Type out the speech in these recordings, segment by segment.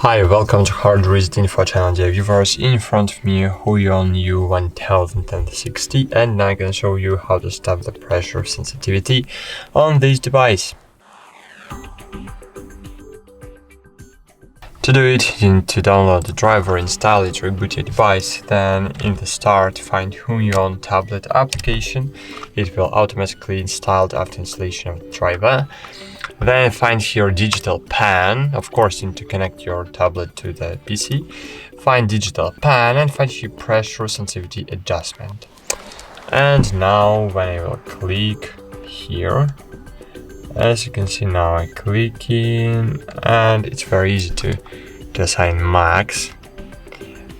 Hi, welcome to HardReset.Info channel, dear viewers. In front of me, Huion U1060, and now I'm gonna show you how to stop the pressure sensitivity on this device. To do it, you need to download the driver, install it, reboot your device, then in the start find Huion tablet application. It will automatically install after installation of the driver. Then find here digital pen. Of course, you need to connect your tablet to the PC. Find digital pen and find here pressure sensitivity adjustment. And now when I will click here, as you can see now I click in and it's very easy to assign max,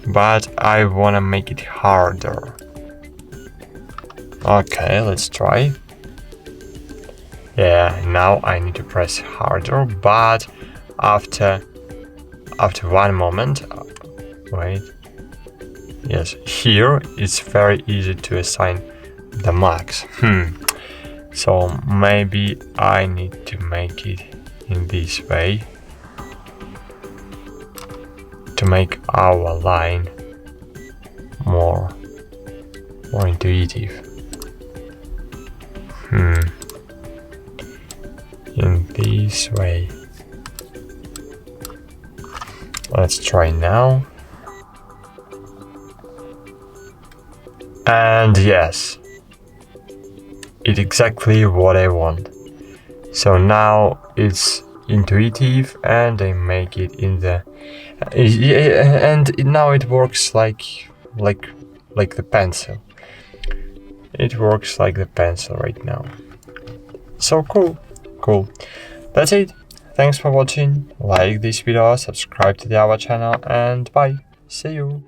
but I wanna make it harder. Okay, let's try. Yeah, now I need to press harder, but after one moment, wait, yes, here it's very easy to assign the max. So maybe I need to make it in this way to make our line more intuitive. In this way. Let's try now. And yes, it's exactly what I want. So now it's intuitive and I make it in the and now it works like the pencil. It works like the pencil right now. So cool. That's it. Thanks for watching. Like this video, subscribe to our channel, and bye. See you.